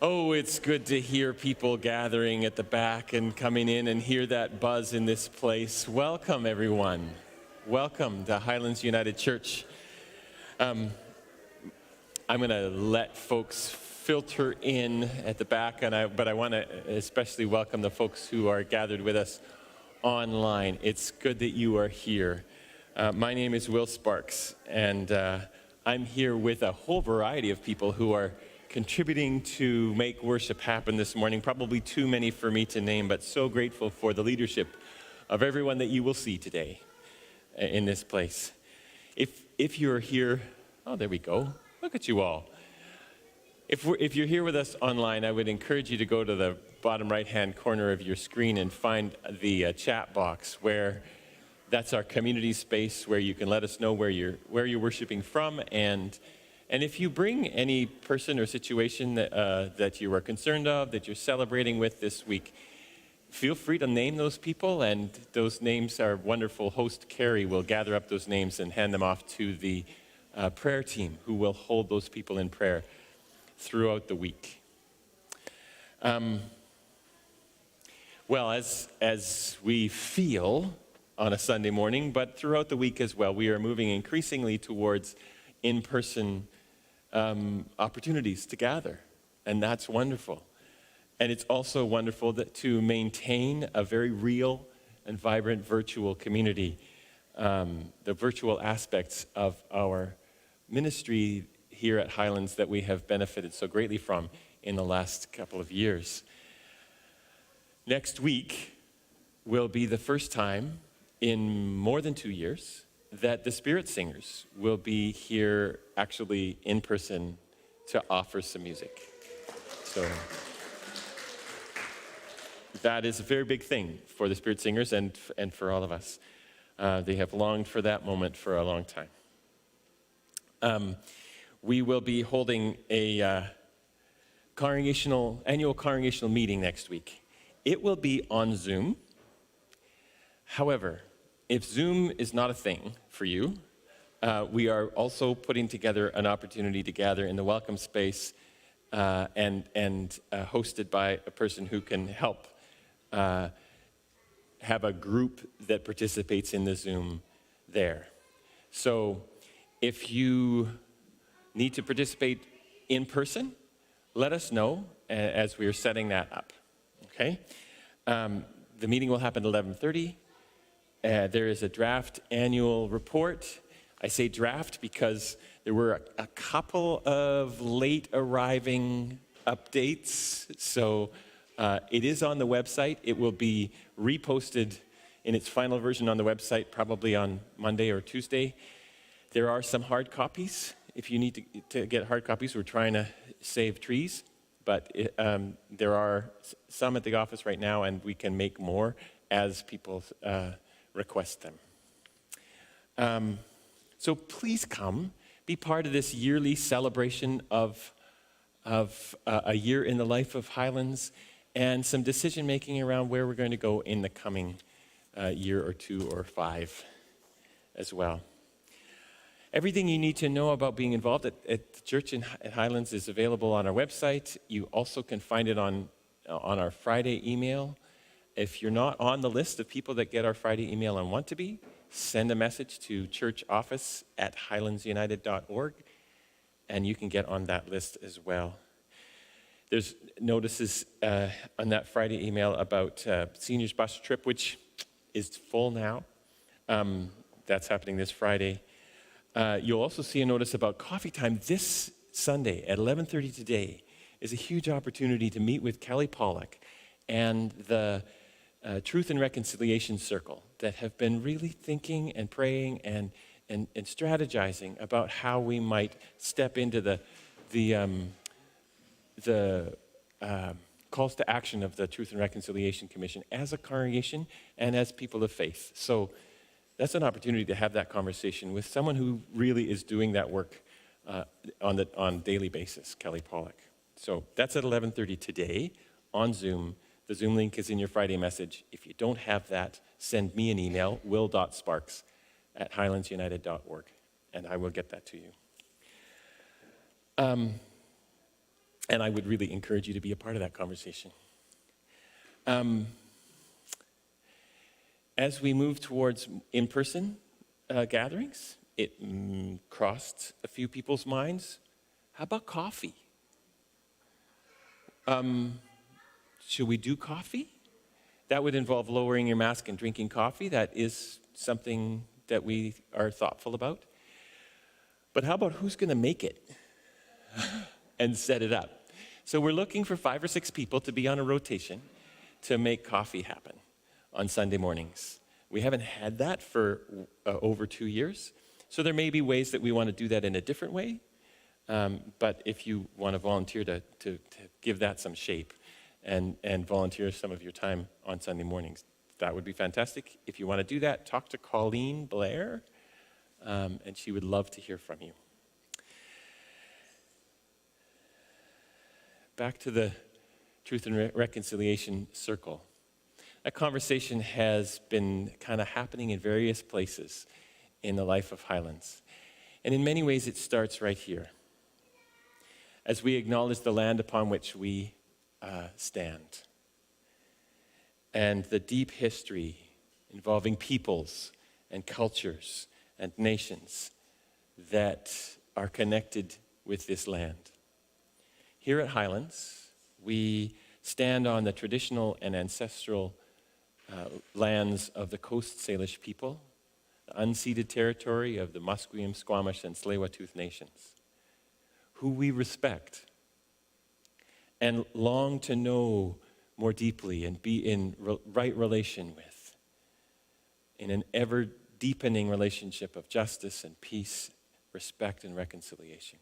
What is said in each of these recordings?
Oh, it's good to hear people gathering at the back and coming in and hear that buzz in this place. Welcome, everyone. Welcome to Highlands United Church. I'm going to let folks filter in at the back, but I want to especially welcome the folks who are gathered with us online. It's good that you are here. My name is Will Sparks, and I'm here with a whole variety of people who are contributing to make worship happen this morning. Probably too many for me to name, but so grateful for the leadership of everyone that you will see today in this place. If you're here, oh, there we go. Look at you all. If you're here with us online, I would encourage you to go to the bottom right-hand corner of your screen and find the chat box where that's our community space where you can let us know where you're worshiping from, and if you bring any person or situation that you are concerned of, that you're celebrating with this week, feel free to name those people, and those names, our wonderful host, Carrie, will gather up those names and hand them off to the prayer team, who will hold those people in prayer throughout the week. Well, as we feel on a Sunday morning, but throughout the week as well, we are moving increasingly towards in-person opportunities to gather, and that's wonderful. And it's also wonderful to maintain a very real and vibrant virtual community. The virtual aspects of our ministry here at Highlands that we have benefited so greatly from in the last couple of years. Next week will be the first time in more than 2 years that the Spirit Singers will be here actually in person to offer some music. So that is a very big thing for the Spirit Singers and for all of us. They have longed for that moment for a long time. We will be holding a annual congregational meeting next week. It will be on Zoom. However, if Zoom is not a thing for you, we are also putting together an opportunity to gather in the welcome space and hosted by a person who can help have a group that participates in the Zoom there. So if you need to participate in person, let us know as we are setting that up, okay? The meeting will happen at 11:30. There is a draft annual report. I say draft because there were a couple of late arriving updates. So it is on the website. It will be reposted in its final version on the website probably on Monday or Tuesday. There are some hard copies. If you need to get hard copies, we're trying to save trees. But there are some at the office right now, and we can make more as people request them. So please come, be part of this yearly celebration of a year in the life of Highlands and some decision making around where we're going to go in the coming year or 2 or 5 as well. Everything you need to know about being involved at the church at Highlands is available on our website. You also can find it on our Friday email. If you're not on the list of people that get our Friday email and want to be, send a message to churchoffice@highlandsunited.org, and you can get on that list as well. There's notices on that Friday email about seniors bus trip, which is full now. That's happening this Friday. You'll also see a notice about coffee time this Sunday at 11:30 today. Is a huge opportunity to meet with Kelly Pollock and the Truth and Reconciliation Circle that have been really thinking and praying and strategizing about how we might step into the calls to action of the Truth and Reconciliation Commission as a congregation and as people of faith. So that's an opportunity to have that conversation with someone who really is doing that work on a daily basis, Kelly Pollock. So that's at 11:30 today on Zoom. The Zoom link is in your Friday message. If you don't have that, send me an email, will.sparks@highlandsunited.org, and I will get that to you. And I would really encourage you to be a part of that conversation. As we move towards in-person gatherings, it crossed a few people's minds. How about coffee? Should we do coffee? That would involve lowering your mask and drinking coffee. That is something that we are thoughtful about. But how about who's going to make it and set it up? So we're looking for 5 or 6 people to be on a rotation to make coffee happen on Sunday mornings. We haven't had that for over 2 years. So there may be ways that we want to do that in a different way. But if you want to volunteer to give that some shape and volunteer some of your time on Sunday mornings, that would be fantastic. If you want to do that, talk to Colleen Blair, and she would love to hear from you. Back to the Truth and Reconciliation Circle. That conversation has been kind of happening in various places in the life of Highlands. And in many ways, it starts right here. As we acknowledge the land upon which we stand, and the deep history involving peoples and cultures and nations that are connected with this land. Here at Highlands, we stand on the traditional and ancestral lands of the Coast Salish people, the unceded territory of the Musqueam, Squamish, and Tsleil-Waututh nations, who we respect and long to know more deeply and be in right relation with, in an ever-deepening relationship of justice and peace, respect and reconciliation.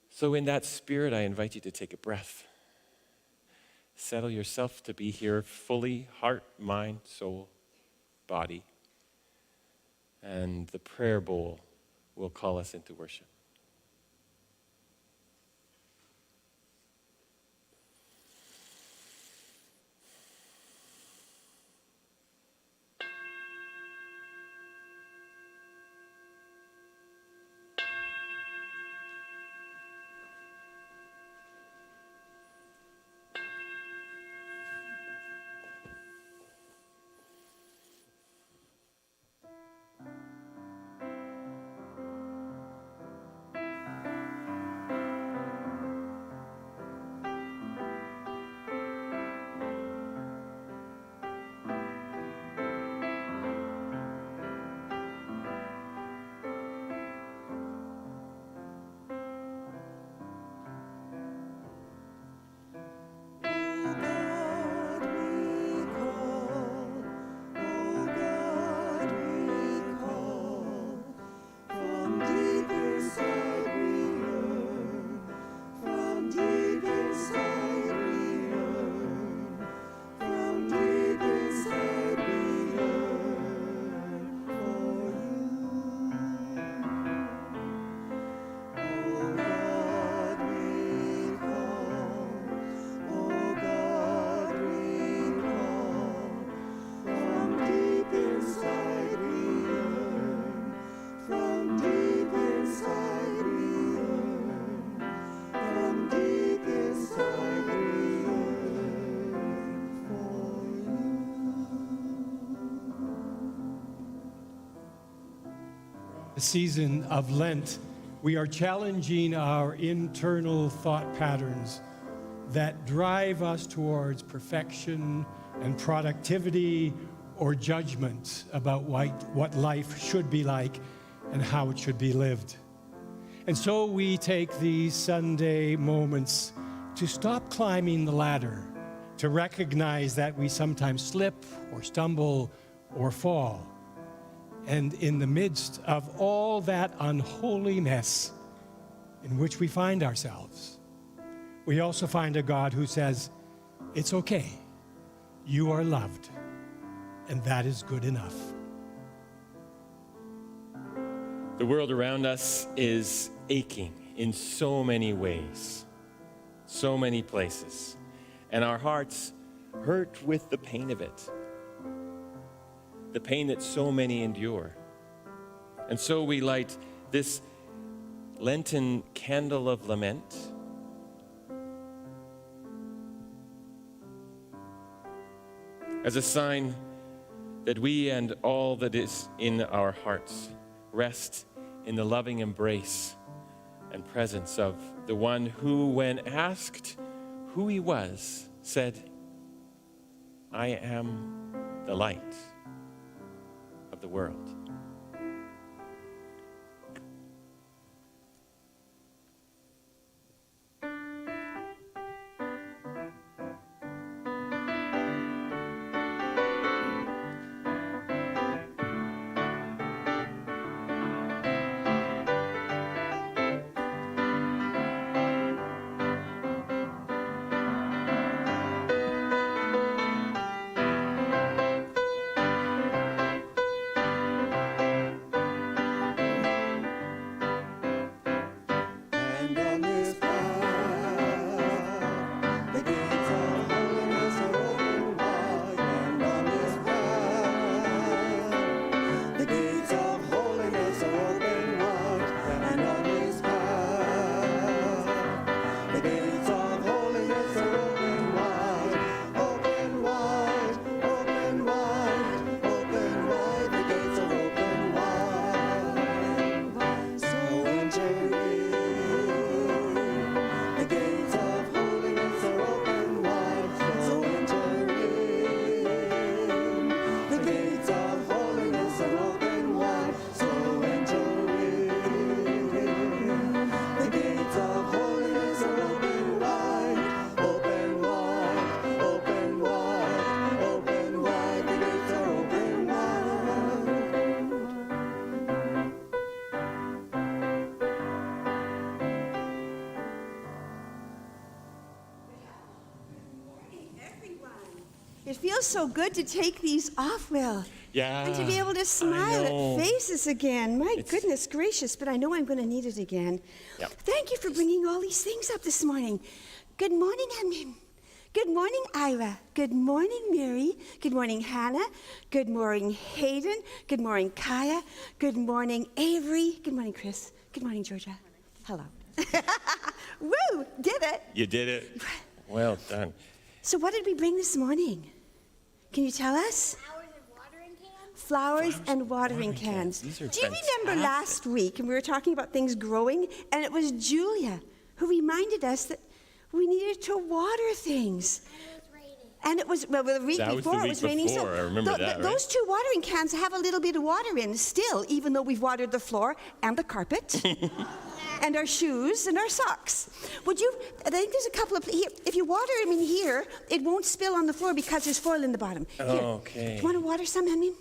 So in that spirit, I invite you to take a breath. Settle yourself to be here fully, heart, mind, soul, body. And the prayer bowl will call us into worship. Season of Lent, we are challenging our internal thought patterns that drive us towards perfection and productivity or judgment about what life should be like and how it should be lived. And so we take these Sunday moments to stop climbing the ladder, to recognize that we sometimes slip or stumble or fall. And in the midst of all that unholy mess in which we find ourselves, we also find a God who says, it's okay, you are loved, and that is good enough. The world around us is aching in so many ways, so many places, and our hearts hurt with the pain of it. The pain that so many endure. And so we light this Lenten candle of lament. As a sign that we and all that is in our hearts rest in the loving embrace and presence of the one who, when asked who he was, said, "I am the light of the world." It feels so good to take these off, Will. Yeah. And to be able to smile at faces again. My goodness gracious, but I know I'm going to need it again. Yep. Thank you for bringing all these things up this morning. Good morning, Edmund. Good morning, Ira. Good morning, Mary. Good morning, Hannah. Good morning, Hayden. Good morning, Kaya. Good morning, Avery. Good morning, Chris. Good morning, Georgia. Hello. Woo! Did it. You did it. Well done. So what did we bring this morning? Can you tell us? Flowers and watering cans. These are Do you fantastic. remember last week, and we were talking about things growing, and it was Julia who reminded us that we needed to water things. And it was, well, the week That was before the it was week raining. before, I remember that, right? Those two watering cans have a little bit of water in still, even though we've watered the floor and the carpet. And our shoes and our socks. Would you, I think there's a couple of, here, if you water them in here, it won't spill on the floor because there's foil in the bottom. Here. Okay. Do you want to water some, Henry?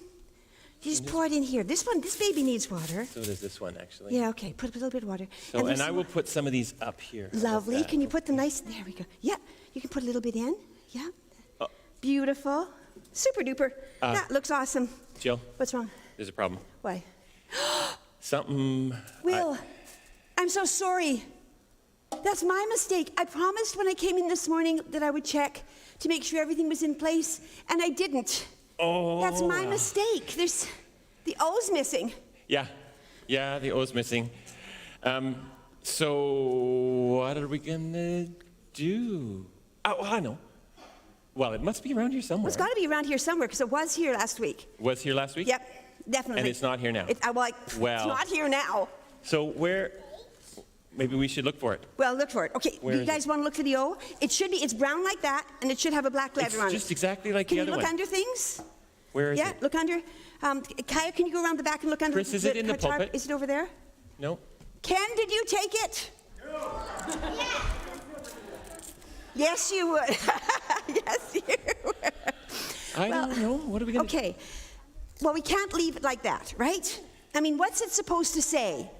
You just pour it in here. This baby needs water. So does this one, actually. Yeah, okay, put a little bit of water. So, and this I will put some of these up here. How about Lovely. that? Can you put the nice, there we go. Yeah, you can put a little bit in. Yeah. Oh. Beautiful. Super duper. That looks awesome. Jill, What's wrong? there's a problem. Why? Something. Will, I'm so sorry. That's my mistake. I promised when I came in this morning that I would check to make sure everything was in place, and I didn't. Oh. That's my mistake. There's the O's missing. Yeah. Yeah, the O's missing. So what are we gonna do? Oh, well, I know. Well, it must be around here somewhere. Well, it's got to be around here somewhere because it was here last week. Was here last week? Yep, definitely. And it's not here now? It's not here now. So where? Maybe we should look for it. Well, look for it. Okay, Where do you is guys want to look for the O? It should be, it's brown like that, and it should have a black letter on it. It's just exactly like Can the you other look one. under things? Where is Yeah, it? look under. Kaya, can you go around the back and look under? Chris, is it in the tarp? pulpit? Is it over there? No? Ken, did you take it? Yes, you would. Yes, you would. I don't know. What are we going to Okay. Well, we can't leave it like that, right? I mean, what's it supposed to say?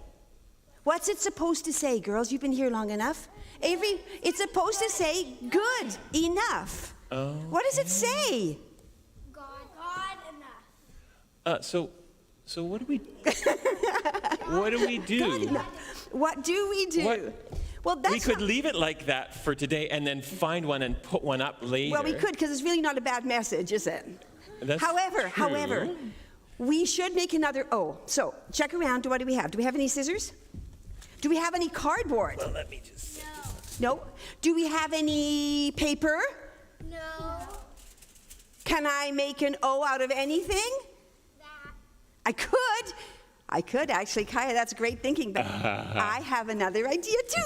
What's it supposed to say, girls? You've been here long enough. Avery, it's supposed to say good enough. Oh. What does it say? God enough. So what do we what do we do? Good enough. What do we do? What- Well, that's We could not- leave it like that for today and then find one and put one up later. Well, we could, because it's really not a bad message, is it? That's However, we should make another O. So check around. What do we have? Do we have any scissors? Do we have any cardboard? Well, let me just... No. Do we have any paper? No. Can I make an O out of anything? That. I could actually, Kaya, that's great thinking, but I have another idea too.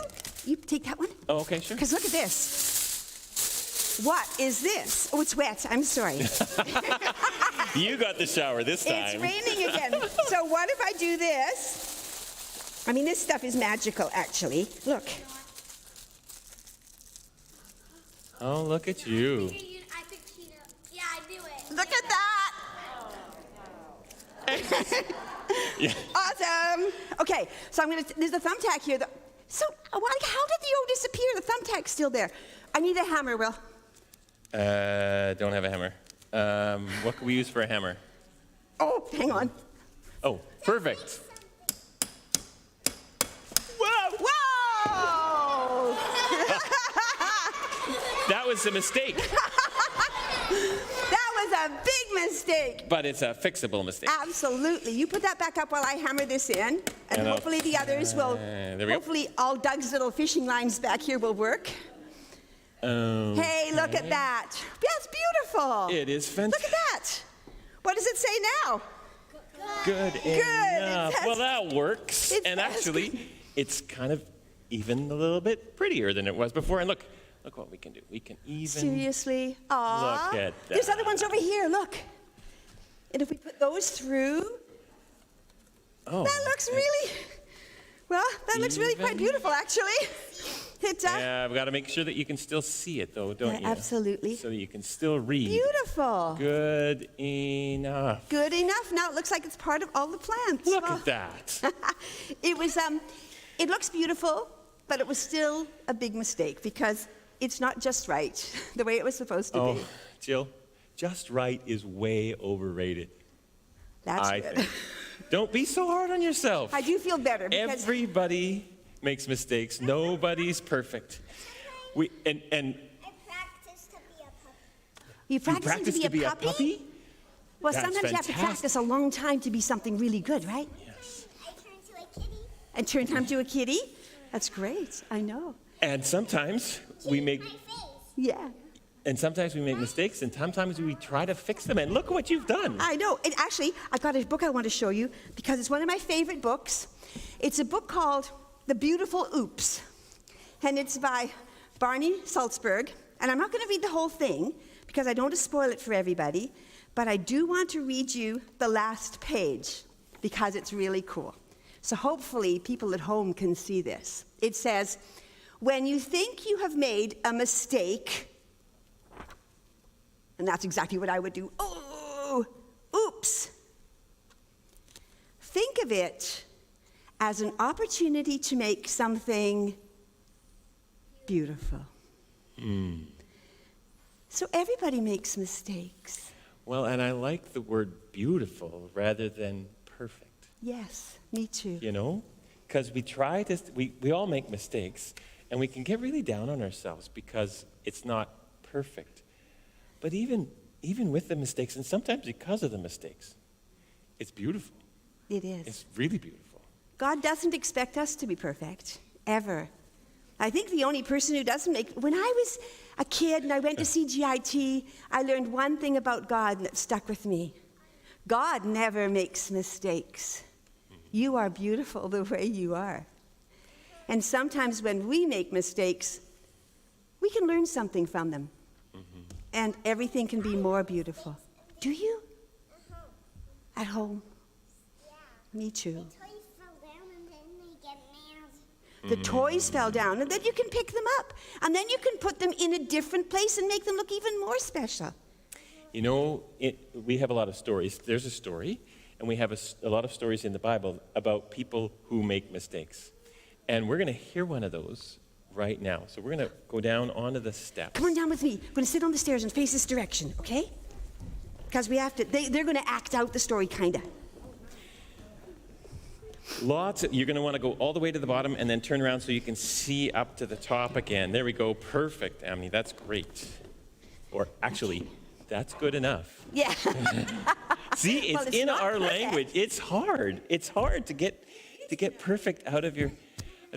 You take that one. Oh, okay, sure. Because look at this. What is this? Oh, it's wet. I'm sorry. You got the shower this time. It's raining again. So what if I do this? I mean, this stuff is magical, actually. Look. Oh, look at you. I think she knows. Yeah, I knew it. Look at that. Yeah. Awesome. Okay, so there's a thumbtack here. So how did the O disappear? The thumbtack's still there. I need a hammer, Will. Don't have a hammer. What can we use for a hammer? Oh, hang on. Oh, perfect. Whoa! Whoa! That was a mistake, That was a big mistake. but it's a fixable mistake. Absolutely. You put that back up while I hammer this in, and And I'll- hopefully the others will. there we go. Hopefully all Doug's little fishing lines back here will work. Hey, look at that. That's beautiful. It is Look fantastic. at that. What does it say now? Good It enough. says- Well, that works. it And says actually, it's kind of even a little bit prettier than it was before. And look what we can do. We can even... Seriously? Aw. Look at There's that. other ones over here. Look. And if we put those through, Oh, that looks really, well, that looks really quite Even? beautiful, actually. It yeah, I've got to make sure that you can still see it, though, don't Yeah, you? absolutely. So that you can still read. Beautiful. Good enough. Good enough. Now it looks like it's part of all the plants. Look Well, at that. It was, it looks beautiful, but it was still a big mistake because it's not just right the way it was supposed to Oh, be. Jill, just right is way overrated. That's I good. think. Don't be so hard on yourself. I do feel better because Everybody makes mistakes. Nobody's perfect. And I practiced to be a puppy. you practice to be a puppy? Well, That's sometimes you have to fantastic. practice a long time to be something really good, right? Yes. I turned to a kitty. And turn time to a kitty? That's great. I know. And sometimes we make My face. Yeah. mistakes, and sometimes we try to fix them. And look what you've done. I know. And actually, I've got a book I want to show you because it's one of my favorite books. It's a book called The Beautiful Oops. And it's by Barney Salzberg. And I'm not going to read the whole thing because I don't want to spoil it for everybody. But I do want to read you the last page because it's really cool. So hopefully people at home can see this. It says, when you think you have made a mistake, and that's exactly what I would do. Oh, oops. Think of it as an opportunity to make something beautiful. So everybody makes mistakes. Well, and I like the word beautiful rather than perfect, Yes, me too. you know? Because we all make mistakes, and we can get really down on ourselves because it's not perfect. But even with the mistakes, and sometimes because of the mistakes, it's beautiful. It is. It's really beautiful. God doesn't expect us to be perfect, ever. I think the only person who doesn't make... When I was a kid and I went to CGIT, I learned one thing about God that stuck with me. God never makes mistakes. You are beautiful the way you are. And sometimes when we make mistakes, we can learn something from them. And everything can be more beautiful. Do you? At home? Yeah. Me too. Toys fell down and then they get mad. The toys fell down, and then you can pick them up. And then you can put them in a different place and make them look even more special. You know, we have a lot of stories. There's a story, and we have a lot of stories in the Bible about people who make mistakes. And we're going to hear one of those right now. So we're going to go down onto the steps. Come on down with me. We're going to sit on the stairs and face this direction, okay? Because we have to, they're going to act out the story, kind of. You're going to want to go all the way to the bottom and then turn around so you can see up to the top again. There we go. Perfect, Amni. That's great. Or actually, that's good enough. Yeah. See, it's, Well, it's in not our perfect. language. It's hard. It's hard to get perfect out of your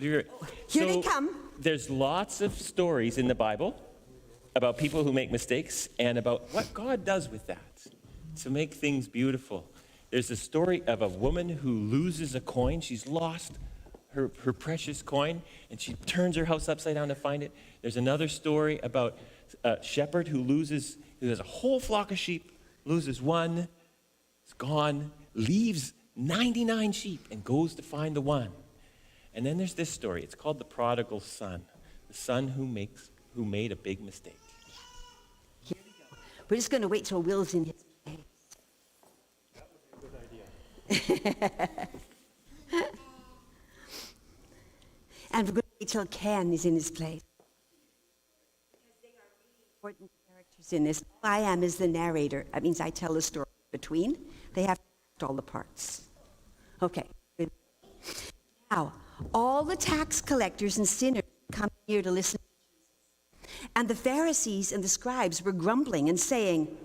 Here they come. There's lots of stories in the Bible about people who make mistakes and about what God does with that to make things beautiful. There's a story of a woman who loses a coin. She's lost her precious coin, and she turns her house upside down to find it. There's another story about a shepherd who has a whole flock of sheep, loses one, it's gone, leaves 99 sheep and goes to find the one. And then there's this story. It's called the prodigal son, the son who made a big mistake. Here we go. We're just going to wait till Will's in his place. That would be a good idea. And we're going to wait till Ken is in his place. Because they are really important characters in this. All I am is the narrator. That means I tell the story between. They have to act all the parts. Okay. Good. Now, all the tax collectors and sinners come here to listen to Jesus. And the Pharisees and the scribes were grumbling and saying,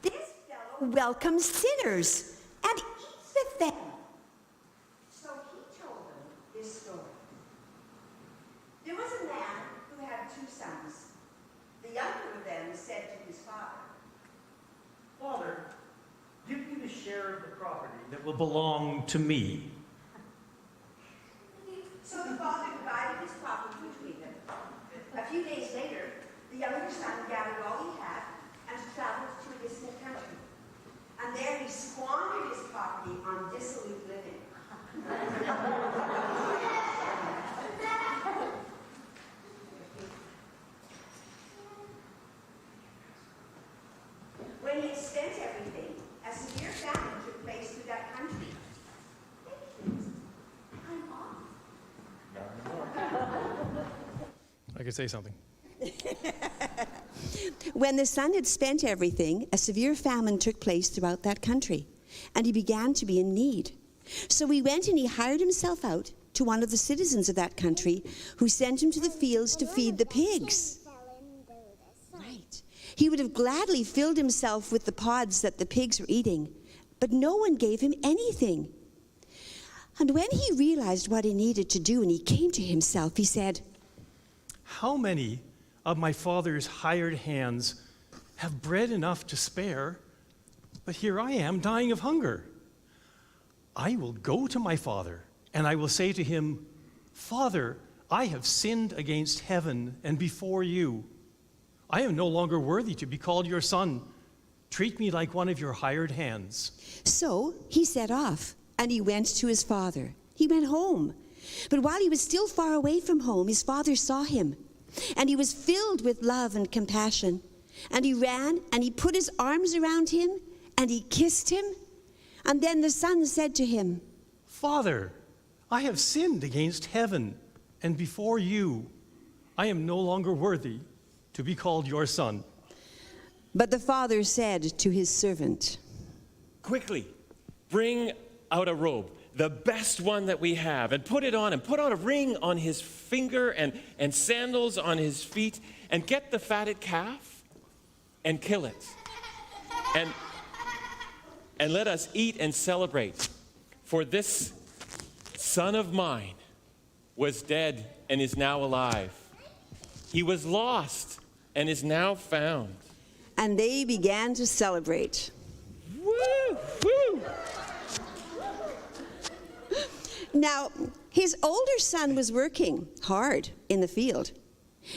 "This fellow welcomes sinners and eats with them." So he told them this story. There was a man who had 2 sons. The younger of them said to his father, Father, give me the share of the property that will belong to me. So the father divided his property between them. A few days later, the younger son gathered all he had and traveled to a distant country. And there he squandered his property on dissolute living. When he had spent everything, a severe famine took place through that country. I'm off. I could say something. When the son had spent everything, a severe famine took place throughout that country, and he began to be in need. So he went and he hired himself out to one of the citizens of that country, who sent him to the fields to feed the pigs. Right. He would have gladly filled himself with the pods that the pigs were eating, but no one gave him anything. And when he realized what he needed to do and he came to himself, he said, How many of my father's hired hands have bread enough to spare, but here I am dying of hunger? I will go to my father, and I will say to him, Father, I have sinned against heaven and before you. I am no longer worthy to be called your son. Treat me like one of your hired hands. So he set off, and he went to his father. He went home. But while he was still far away from home, his father saw him, and he was filled with love and compassion. And he ran, and he put his arms around him, and he kissed him. And then the son said to him, Father, I have sinned against heaven and before you. I am no longer worthy to be called your son. But the father said to his servant, Quickly, bring out a robe, the best one that we have, and put it on him. Put on a ring on his finger and sandals on his feet, and get the fatted calf and kill it. And let us eat and celebrate. For this son of mine was dead and is now alive. He was lost and is now found. and they began to celebrate. Woo! Woo! Now, his older son was working hard in the field.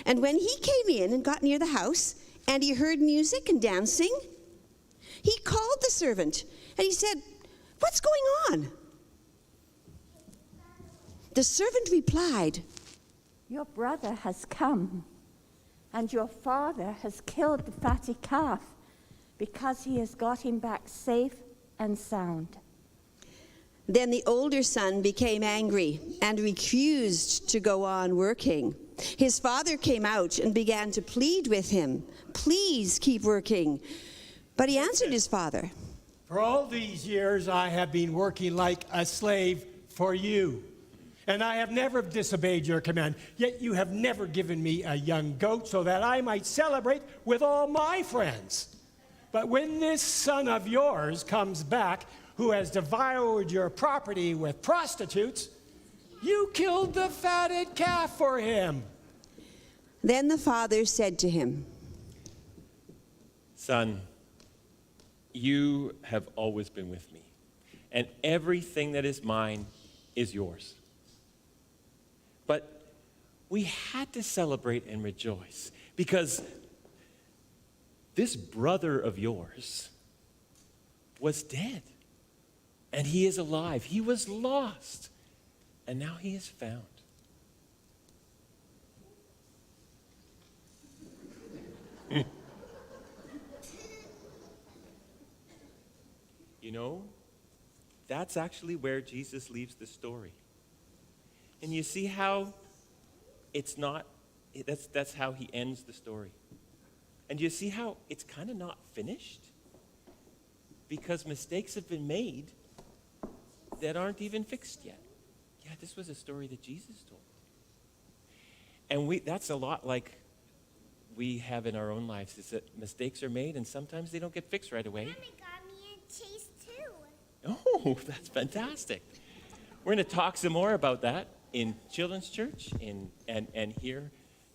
And when he came in and got near the house, and he heard music and dancing, he called the servant, and he said, "What's going on?" The servant replied, "Your brother has come, and your father has killed the fatted calf, because he has got him back safe and sound." Then the older son became angry and refused to go on working. His father came out and began to plead with him, "Please keep working." But he answered his father, For all these years, I have been working like a slave for you, and I have never disobeyed your command. Yet you have never given me a young goat so that I might celebrate with all my friends. But when this son of yours comes back, who has devoured your property with prostitutes, You killed the fatted calf for him. Then the father said to him, Son, you have always been with me, and everything that is mine is yours. But we had to celebrate and rejoice because this brother of yours was dead, and he is alive. He was lost, and now he is found. You know, that's actually where Jesus leaves the story. And you see how it's not, that's how he ends the story. And you see how it's kind of not finished? Because mistakes have been made that aren't even fixed yet. Yeah, this was a story that Jesus told. And that's a lot like we have in our own lives, is that mistakes are made and sometimes they don't get fixed right away. Mommy got me a chase too. Oh, that's fantastic. We're going to talk some more about that in Children's Church and here,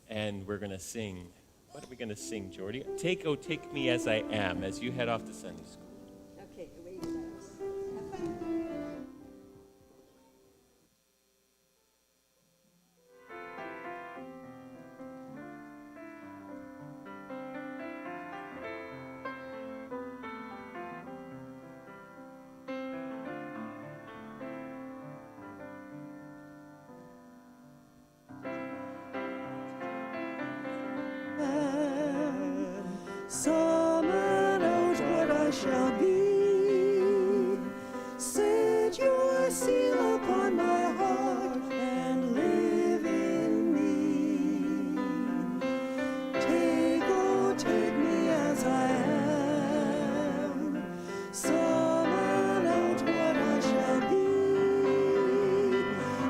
and we're going to sing. What are we going to sing, Geordie? Take Me As I Am, as you head off to Sunday school. Okay, away you go. Have fun. Summon out what I shall be. Set your seal upon my heart and live in me. Take me as I am. Summon out what I shall be.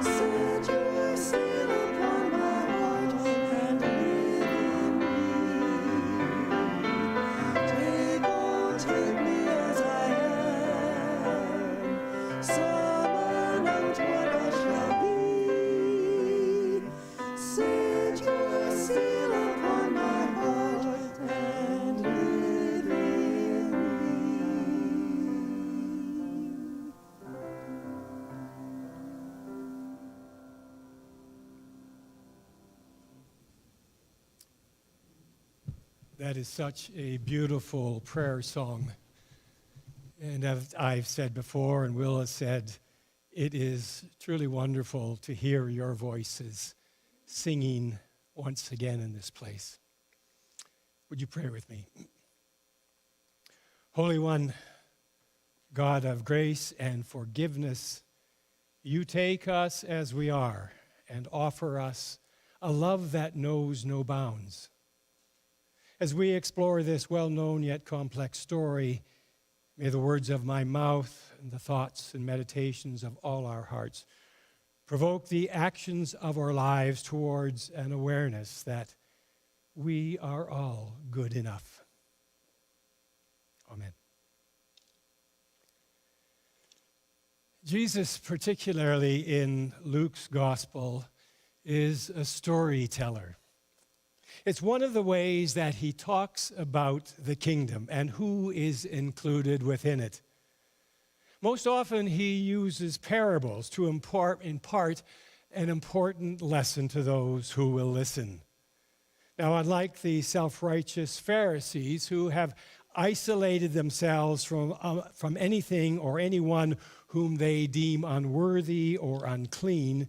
Set your seal upon my heart and live in me. Take me as I am. Summon out what I shall be. Set your seal upon my heart and live in me. That is such a beautiful prayer song. And as I've said before, and Will has said, it is truly wonderful to hear your voices singing once again in this place. Would you pray with me? Holy One, God of grace and forgiveness, you take us as we are and offer us a love that knows no bounds. As we explore this well-known yet complex story, may the words of my mouth and the thoughts and meditations of all our hearts provoke the actions of our lives towards an awareness that we are all good enough. Amen. Jesus, particularly in Luke's gospel, is a storyteller. It's one of the ways that he talks about the kingdom and who is included within it. Most often, he uses parables to impart an important lesson to those who will listen. Now, unlike the self-righteous Pharisees who have isolated themselves from anything or anyone whom they deem unworthy or unclean,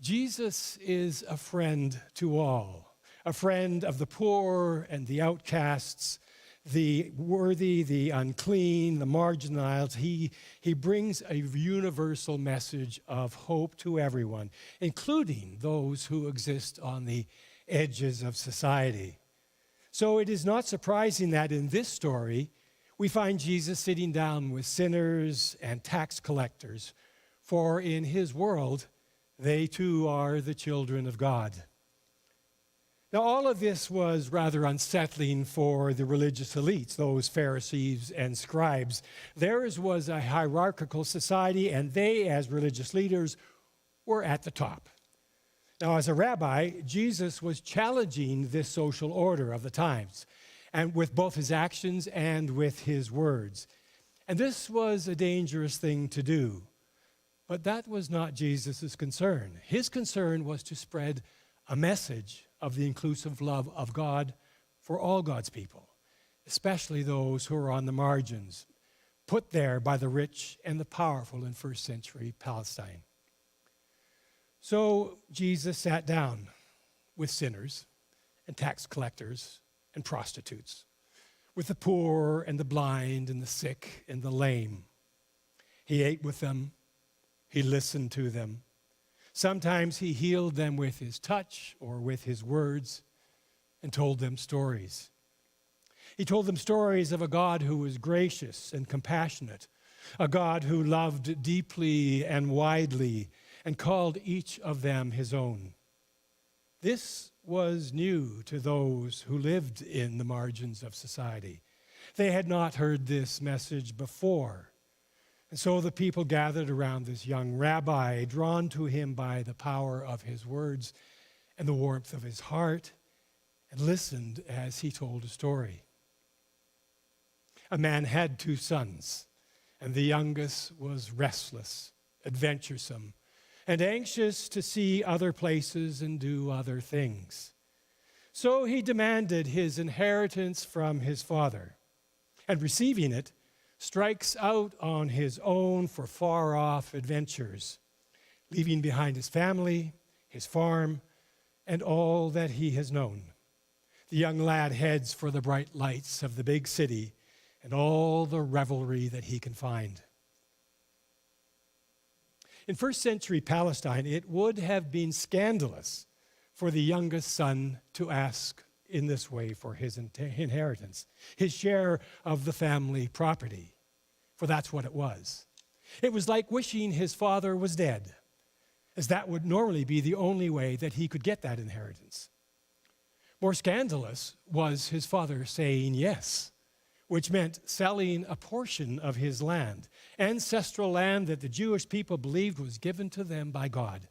Jesus is a friend to all. A friend of the poor and the outcasts, the worthy, the unclean, the marginalized. He brings a universal message of hope to everyone, including those who exist on the edges of society. So it is not surprising that in this story, we find Jesus sitting down with sinners and tax collectors, for in his world, they too are the children of God. Now, all of this was rather unsettling for the religious elites, those Pharisees and scribes. Theirs was a hierarchical society, and they, as religious leaders, were at the top. Now, as a rabbi, Jesus was challenging this social order of the times, and with both his actions and with his words. And this was a dangerous thing to do. But that was not Jesus' concern. His concern was to spread a message of the inclusive love of God for all God's people, especially those who are on the margins, put there by the rich and the powerful in first century Palestine. So Jesus sat down with sinners and tax collectors and prostitutes, with the poor and the blind and the sick and the lame. He ate with them. He listened to them. Sometimes he healed them with his touch or with his words and told them stories. He told them stories of a God who was gracious and compassionate, a God who loved deeply and widely and called each of them his own. This was new to those who lived in the margins of society. They had not heard this message before. And so the people gathered around this young rabbi, drawn to him by the power of his words and the warmth of his heart, and listened as he told a story. A man had 2 sons, and the youngest was restless, adventuresome, and anxious to see other places and do other things. So he demanded his inheritance from his father, and receiving it, strikes out on his own for far-off adventures, leaving behind his family, his farm, and all that he has known. The young lad heads for the bright lights of the big city and all the revelry that he can find. In first century Palestine, it would have been scandalous for the youngest son to ask in this way for his inheritance, his share of the family property, for that's what it was. It was like wishing his father was dead, as that would normally be the only way that he could get that inheritance. More scandalous was his father saying yes, which meant selling a portion of his land, ancestral land that the Jewish people believed was given to them by God.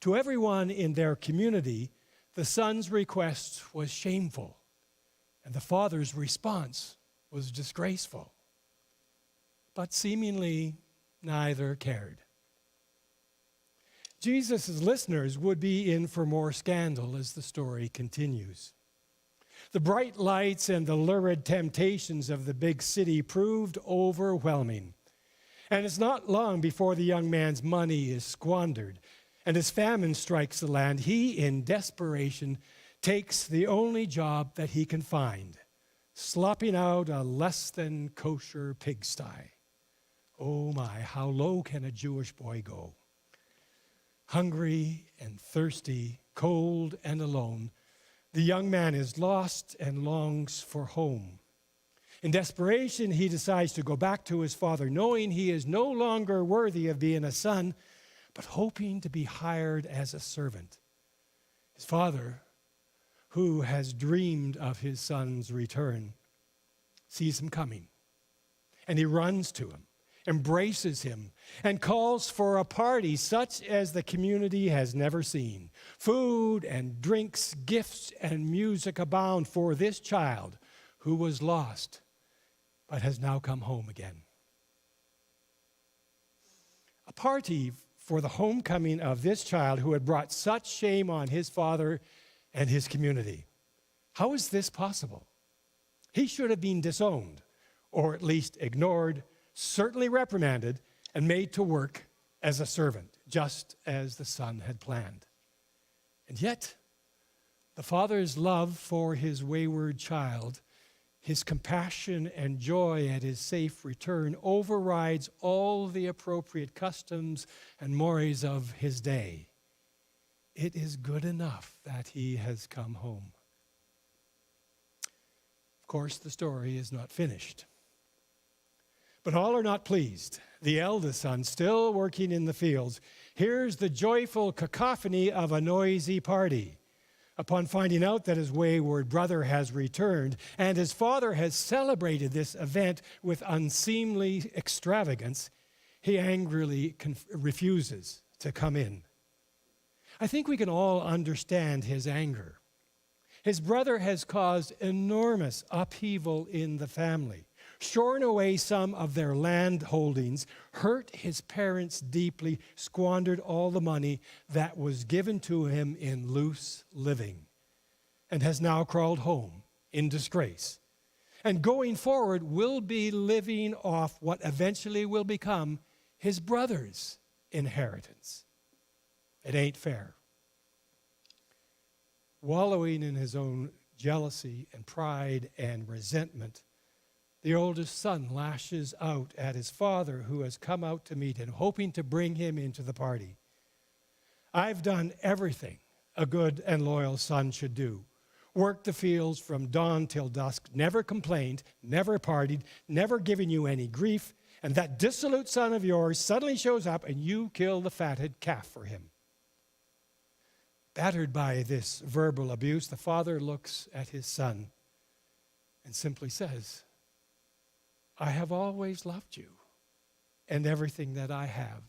To everyone in their community, the son's request was shameful, and the father's response was disgraceful. But seemingly, neither cared. Jesus' listeners would be in for more scandal as the story continues. The bright lights and the lurid temptations of the big city proved overwhelming. And it's not long before the young man's money is squandered, and as famine strikes the land, he, in desperation, takes the only job that he can find, slopping out a less than kosher pigsty. Oh my, how low can a Jewish boy go? Hungry and thirsty, cold and alone, the young man is lost and longs for home. In desperation, he decides to go back to his father, knowing he is no longer worthy of being a son, but hoping to be hired as a servant. His father, who has dreamed of his son's return, sees him coming, and he runs to him, embraces him, and calls for a party such as the community has never seen. Food and drinks, gifts and music abound for this child who was lost but has now come home again. A party for the homecoming of this child who had brought such shame on his father and his community. How is this possible? He should have been disowned, or at least ignored, certainly reprimanded, and made to work as a servant, just as the son had planned. And yet, the father's love for his wayward child, his compassion and joy at his safe return overrides all the appropriate customs and mores of his day. It is good enough that he has come home. Of course, the story is not finished. But all are not pleased. The eldest son, still working in the fields, hears the joyful cacophony of a noisy party. Upon finding out that his wayward brother has returned and his father has celebrated this event with unseemly extravagance, he angrily refuses to come in. I think we can all understand his anger. His brother has caused enormous upheaval in the family, shorn away some of their land holdings, hurt his parents deeply, squandered all the money that was given to him in loose living, and has now crawled home in disgrace. And going forward will be living off what eventually will become his brother's inheritance. It ain't fair. Wallowing in his own jealousy and pride and resentment, the oldest son lashes out at his father, who has come out to meet him, hoping to bring him into the party. I've done everything a good and loyal son should do. Worked the fields from dawn till dusk, never complained, never partied, never given you any grief, and that dissolute son of yours suddenly shows up and you kill the fatted calf for him. Battered by this verbal abuse, the father looks at his son and simply says, I have always loved you, and everything that I have,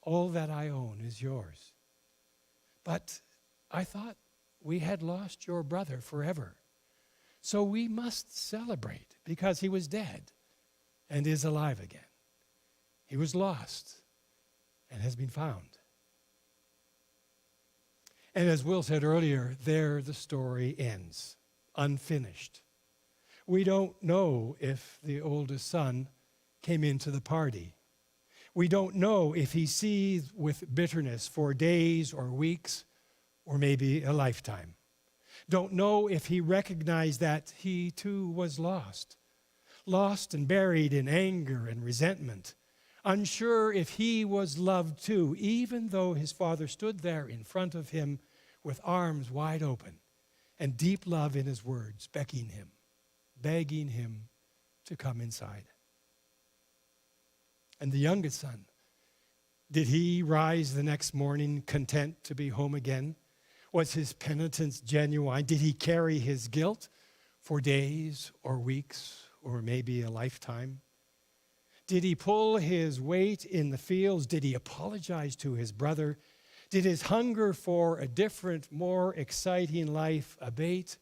all that I own, is yours. But I thought we had lost your brother forever. So we must celebrate, because he was dead and is alive again. He was lost and has been found. And as Will said earlier, there the story ends, unfinished. We don't know if the oldest son came into the party. We don't know if he seethed with bitterness for days or weeks or maybe a lifetime. Don't know if he recognized that he too was lost and buried in anger and resentment, unsure if he was loved too, even though his father stood there in front of him with arms wide open and deep love in his words, begging him to come inside. And the youngest son, did he rise the next morning content to be home again? Was his penitence genuine? Did he carry his guilt for days or weeks or maybe a lifetime? Did he pull his weight in the fields? Did he apologize to his brother? Did his hunger for a different, more exciting life abate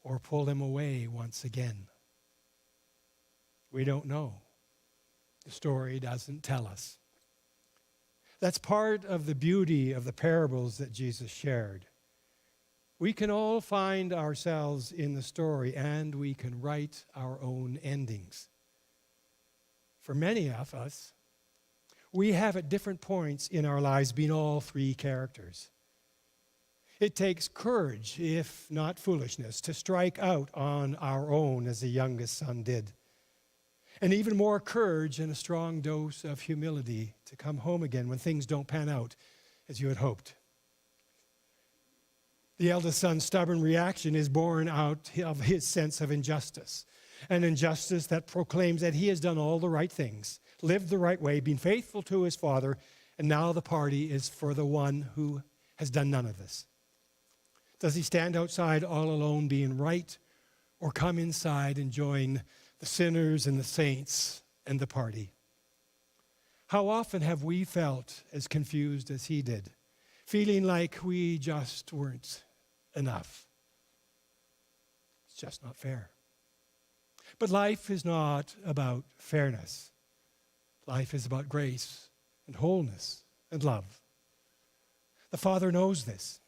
or pull him away once again? We don't know. The story doesn't tell us. That's part of the beauty of the parables that Jesus shared. We can all find ourselves in the story, and we can write our own endings. For many of us, we have at different points in our lives been all three characters. It takes courage, if not foolishness, to strike out on our own as the youngest son did. And even more courage and a strong dose of humility to come home again when things don't pan out as you had hoped. The eldest son's stubborn reaction is born out of his sense of injustice, an injustice that proclaims that he has done all the right things, lived the right way, been faithful to his father, and now the party is for the one who has done none of this. Does he stand outside all alone being right, or come inside and join the sinners and the saints and the party? How often have we felt as confused as he did, feeling like we just weren't enough? It's just not fair. But life is not about fairness. Life is about grace and wholeness and love. The Father knows this.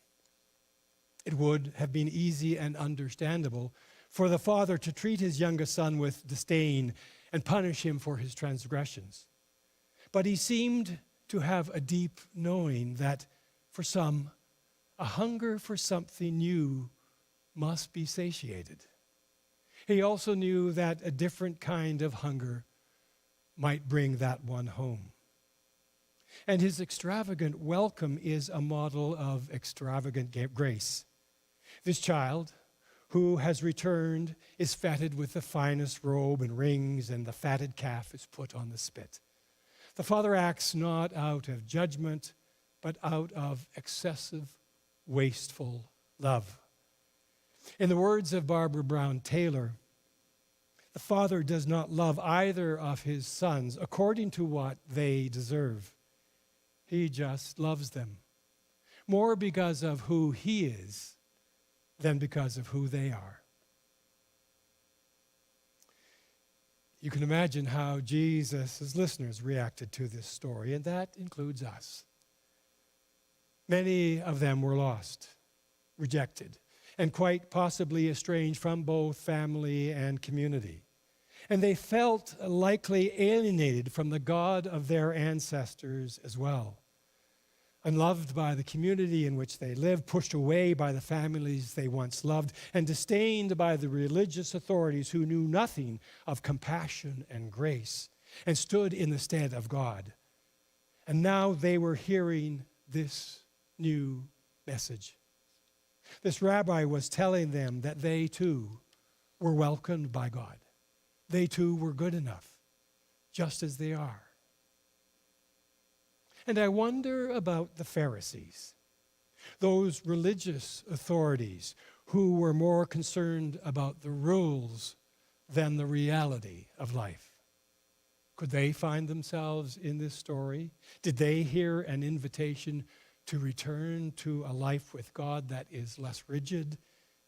It would have been easy and understandable for the father to treat his youngest son with disdain and punish him for his transgressions. But he seemed to have a deep knowing that for some, a hunger for something new must be satiated. He also knew that a different kind of hunger might bring that one home. And his extravagant welcome is a model of extravagant grace. This child, who has returned, is feted with the finest robe and rings, and the fatted calf is put on the spit. The father acts not out of judgment, but out of excessive, wasteful love. In the words of Barbara Brown Taylor, the father does not love either of his sons according to what they deserve. He just loves them, more because of who he is than because of who they are. You can imagine how Jesus' listeners reacted to this story, and that includes us. Many of them were lost, rejected, and quite possibly estranged from both family and community. And they felt likely alienated from the God of their ancestors as well. Unloved by the community in which they lived, pushed away by the families they once loved, and disdained by the religious authorities who knew nothing of compassion and grace and stood in the stead of God. And now they were hearing this new message. This rabbi was telling them that they too were welcomed by God. They too were good enough, just as they are. And I wonder about the Pharisees, those religious authorities who were more concerned about the rules than the reality of life. Could they find themselves in this story? Did they hear an invitation to return to a life with God that is less rigid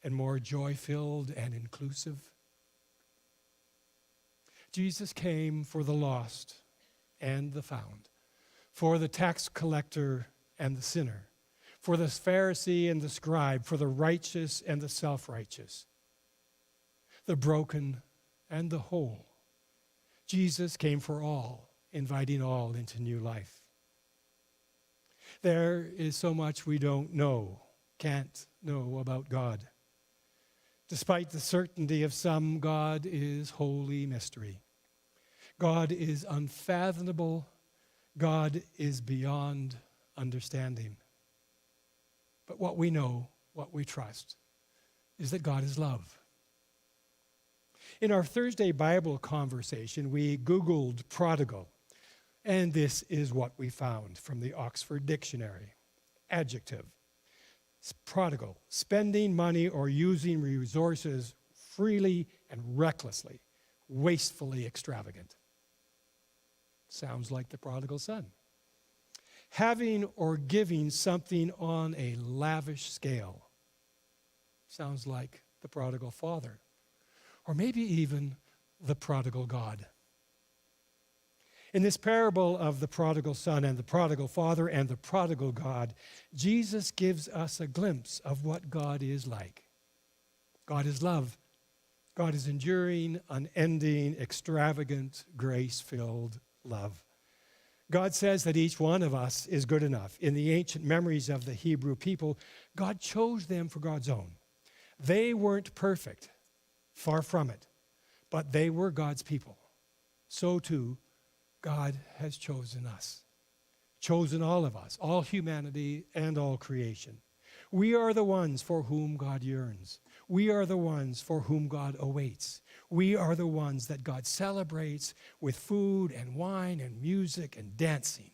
and more joy-filled and inclusive? Jesus came for the lost and the found, for the tax collector and the sinner, for the Pharisee and the scribe, for the righteous and the self-righteous, the broken and the whole. Jesus came for all, inviting all into new life. There is so much we don't know, can't know about God. Despite the certainty of some, God is holy mystery. God is unfathomable. God is beyond understanding. But what we know, what we trust, is that God is love. In our Thursday Bible conversation, we Googled prodigal, and this is what we found from the Oxford Dictionary. Adjective: prodigal, spending money or using resources freely and recklessly, wastefully extravagant. Sounds like the prodigal son. Having or giving something on a lavish scale. Sounds like the prodigal father. Or maybe even the prodigal God. In this parable of the prodigal son and the prodigal father and the prodigal God, Jesus gives us a glimpse of what God is like. God is love. God is enduring, unending, extravagant, grace-filled love. God says that each one of us is good enough. In the ancient memories of the Hebrew people, God chose them for God's own. They weren't perfect, far from it, but they were God's people. So too, God has chosen us, chosen all of us, all humanity and all creation. We are the ones for whom God yearns. We are the ones for whom God awaits. We are the ones that God celebrates with food and wine and music and dancing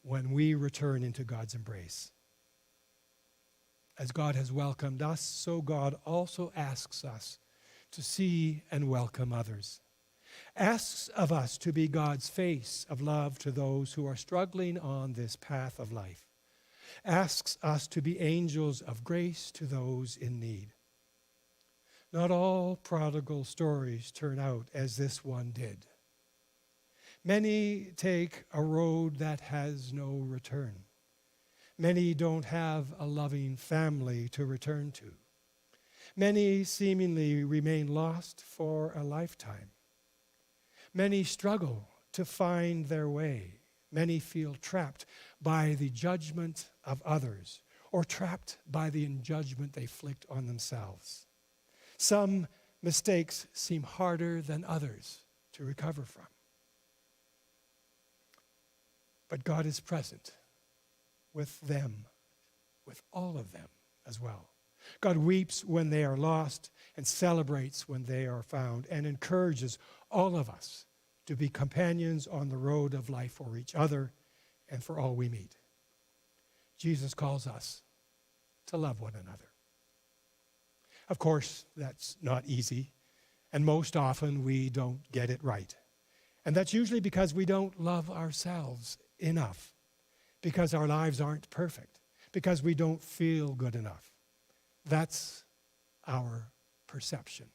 when we return into God's embrace. As God has welcomed us, so God also asks us to see and welcome others. Asks of us to be God's face of love to those who are struggling on this path of life. Asks us to be angels of grace to those in need. Not all prodigal stories turn out as this one did. Many take a road that has no return. Many don't have a loving family to return to. Many seemingly remain lost for a lifetime. Many struggle to find their way. Many feel trapped by the judgment of others or trapped by the judgment they inflict on themselves. Some mistakes seem harder than others to recover from. But God is present with them, with all of them as well. God weeps when they are lost and celebrates when they are found and encourages all of us to be companions on the road of life for each other and for all we meet. Jesus calls us to love one another. Of course, that's not easy, and most often we don't get it right. And that's usually because we don't love ourselves enough. because our lives aren't perfect, because we don't feel good enough. That's our perception.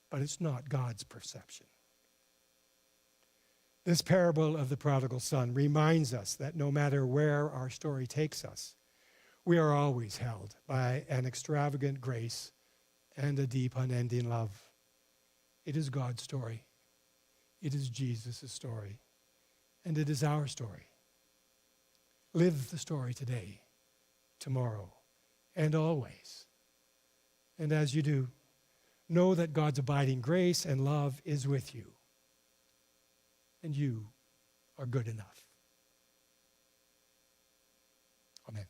But it's not God's perception. This parable of the prodigal son reminds us that no matter where our story takes us, we are always held by an extravagant grace and a deep, unending love. It is God's story. It is Jesus' story. And it is our story. Live the story today, tomorrow, and always. And as you do, know that God's abiding grace and love is with you. And you are good enough. Amen.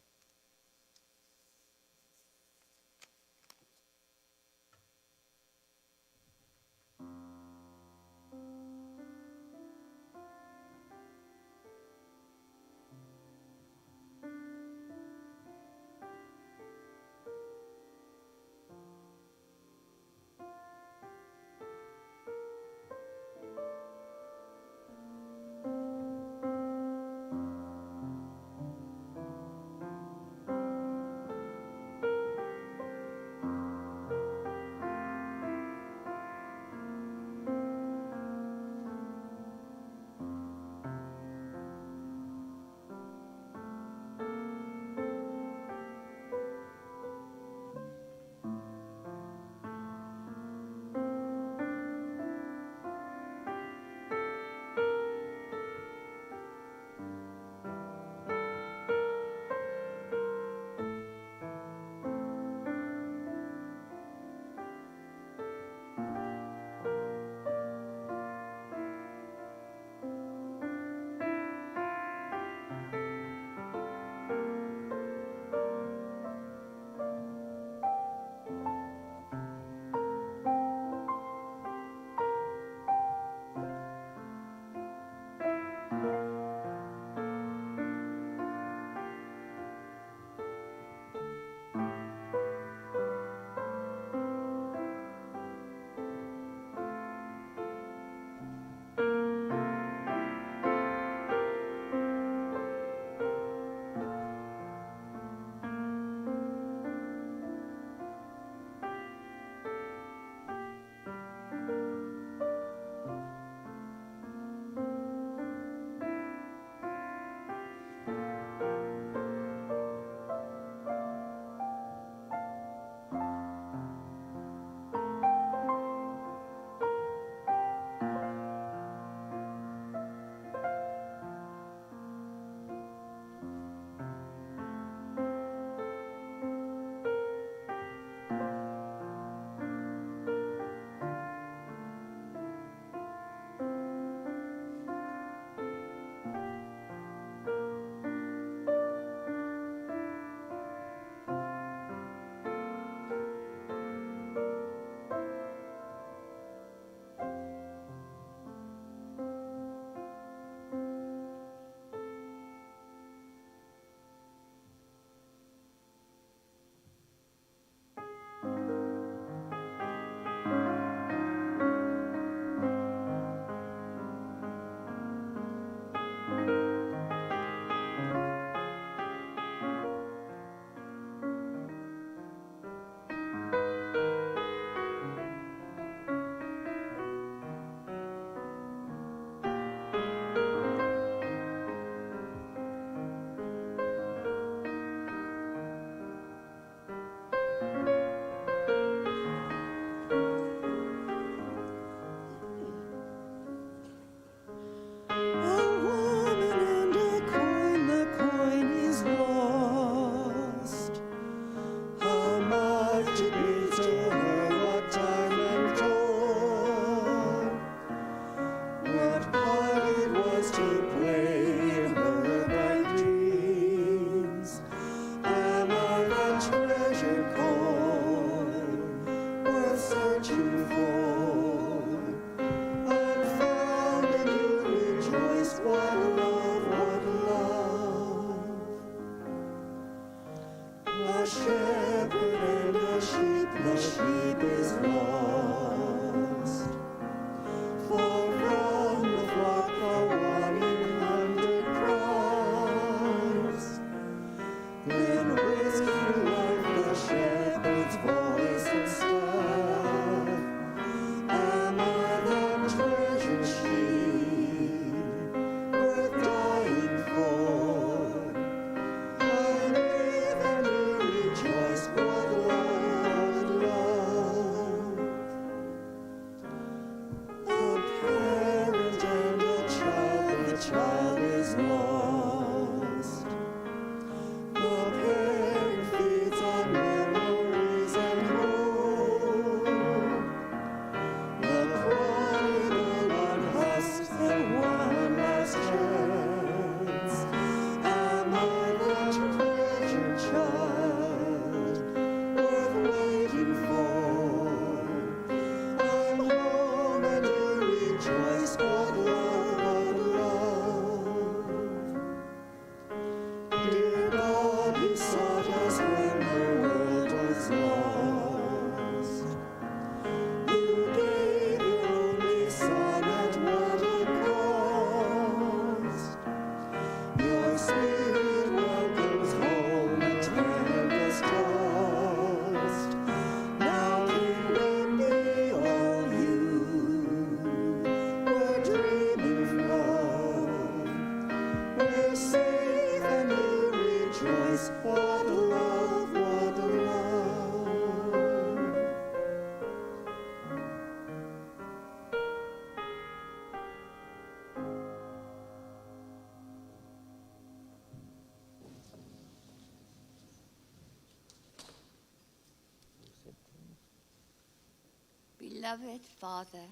child is lost. The parent feeds on memories and hope. The prodigal unhusks their one last chance. Am I that treasured child worth waiting for? I'm home and you rejoice, what love, what love. Dear God, you sought us when the world was lost. You gave your only Son at what a cost. Your Spirit welcomes home the tempest tossed. Now kingdom be all you were dreaming from. We're safe and you rejoice. What a love, what a love. Beloved Father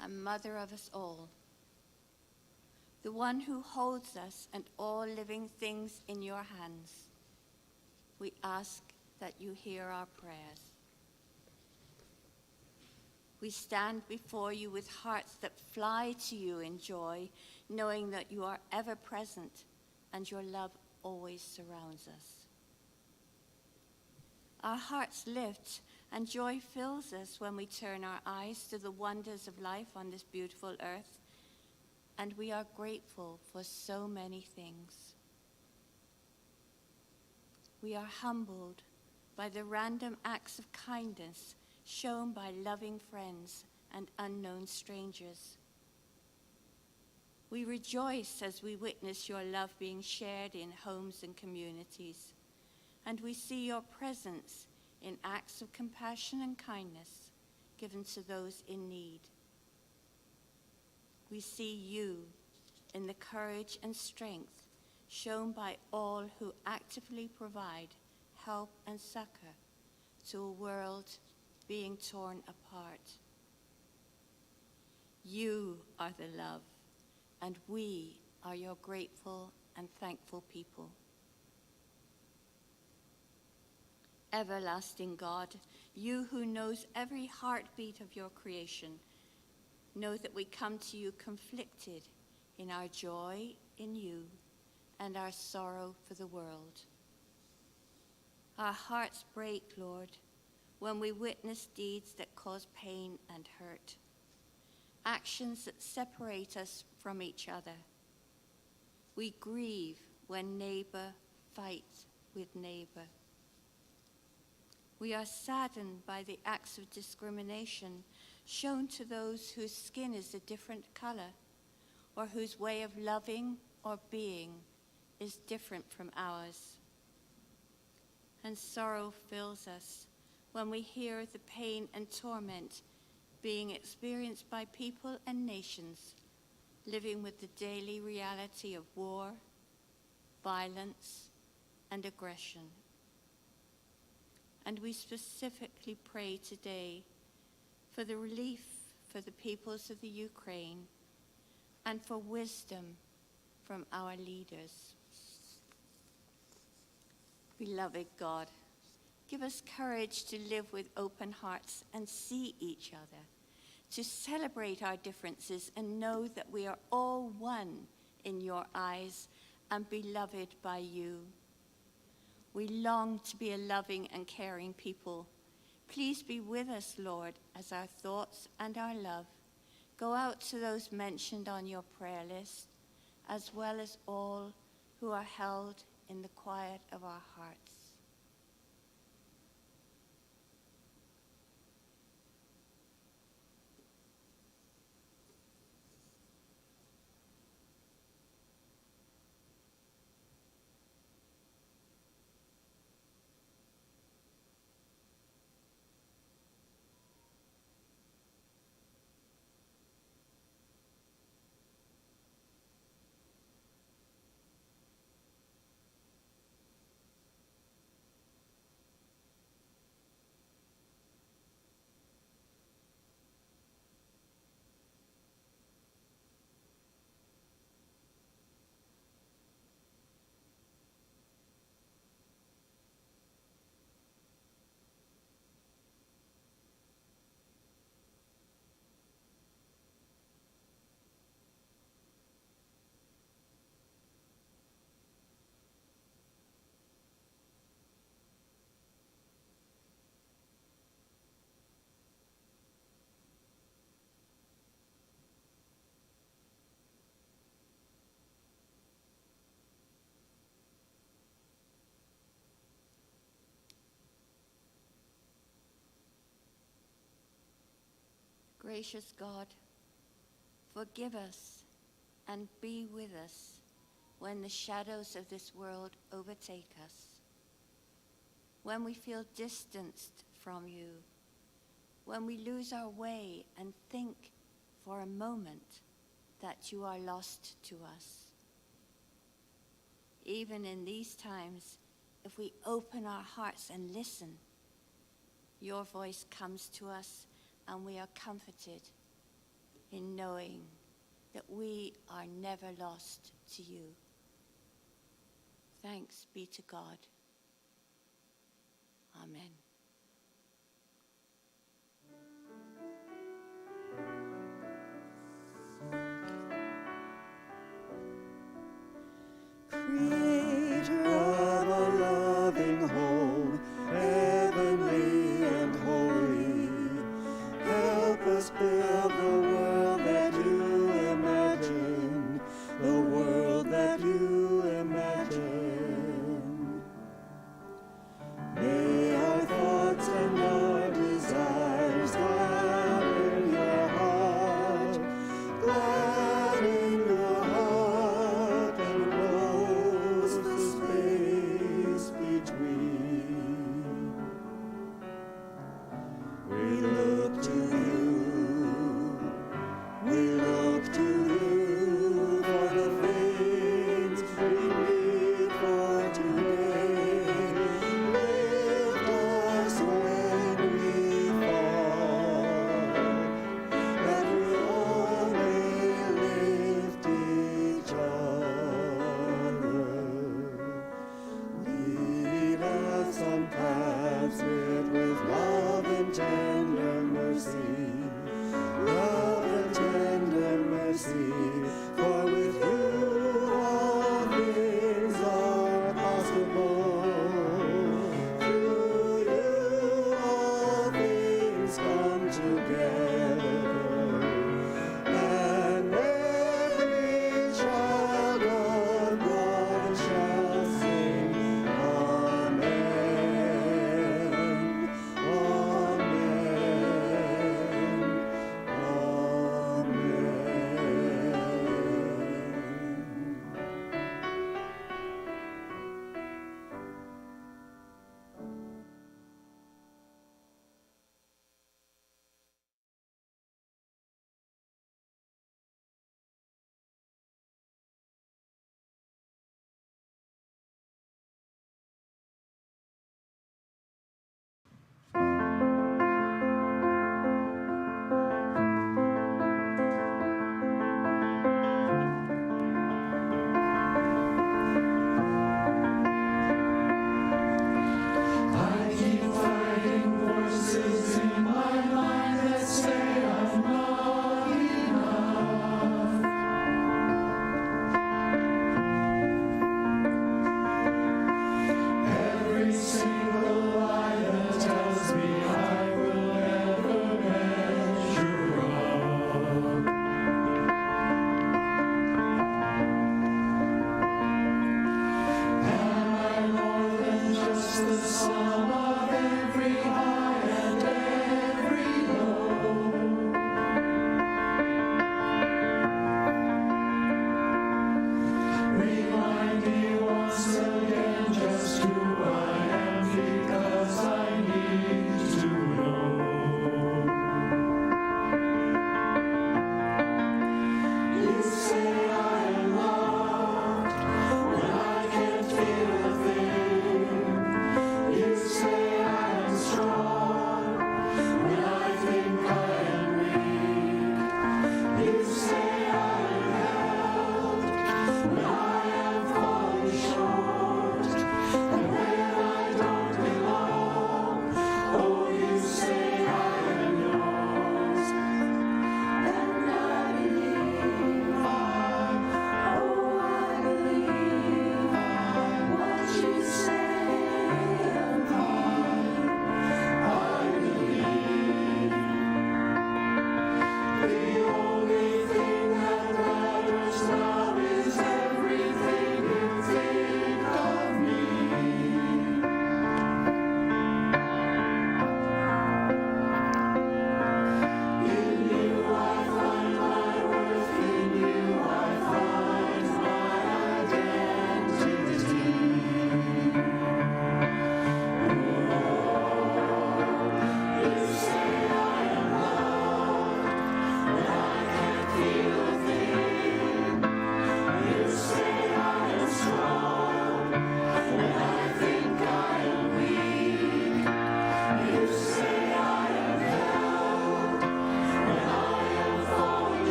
and Mother of us all, the one who holds us and all living things in your hands, we ask that you hear our prayers. We stand before you with hearts that fly to you in joy, knowing that you are ever present and your love always surrounds us. Our hearts lift and joy fills us when we turn our eyes to the wonders of life on this beautiful earth, and we are grateful for so many things. We are humbled by the random acts of kindness shown by loving friends and unknown strangers. We rejoice as we witness your love being shared in homes and communities, and we see your presence in acts of compassion and kindness given to those in need. We see you in the courage and strength shown by all who actively provide help and succor to a world being torn apart. You are the love, and we are your grateful and thankful people. Everlasting God, you who knows every heartbeat of your creation, know that we come to you conflicted in our joy in you and our sorrow for the world. Our hearts break, Lord, when we witness deeds that cause pain and hurt, actions that separate us from each other. We grieve when neighbor fights with neighbor. We are saddened by the acts of discrimination shown to those whose skin is a different color, or whose way of loving or being is different from ours. And sorrow fills us when we hear the pain and torment being experienced by people and nations living with the daily reality of war, violence, and aggression. And we specifically pray today for the relief for the peoples of the Ukraine and for wisdom from our leaders. Beloved God, give us courage to live with open hearts and see each other, to celebrate our differences and know that we are all one in your eyes and beloved by you. We long to be a loving and caring people. Please be with us, Lord, as our thoughts and our love go out to those mentioned on your prayer list, as well as all who are held in the quiet of our hearts. Gracious God, forgive us and be with us when the shadows of this world overtake us, when we feel distanced from you, when we lose our way and think for a moment that you are lost to us. Even in these times, if we open our hearts and listen, your voice comes to us and we are comforted in knowing that we are never lost to you. Thanks be to God. Amen. Creator of a loving home, heavenly and holy, help us build the world that you imagine, the world that you imagine. May our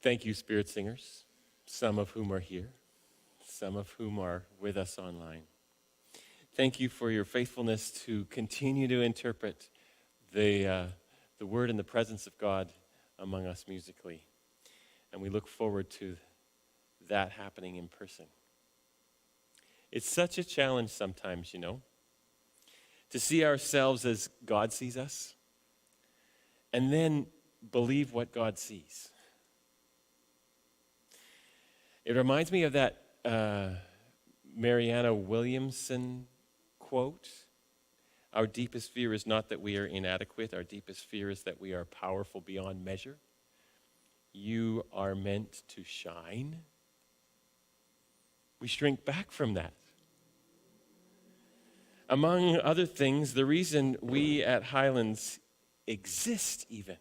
Thank you, Spirit Singers, some of whom are here, some of whom are with us online. Thank you for your faithfulness to continue to interpret the word and the presence of God among us musically. And we look forward to that happening in person. It's such a challenge sometimes, to see ourselves as God sees us and then believe what God sees. It reminds me of that Mariana Williamson quote. Our deepest fear is not that we are inadequate. Our deepest fear is that we are powerful beyond measure. You are meant to shine. We shrink back from that. Among other things, the reason we at Highlands exist even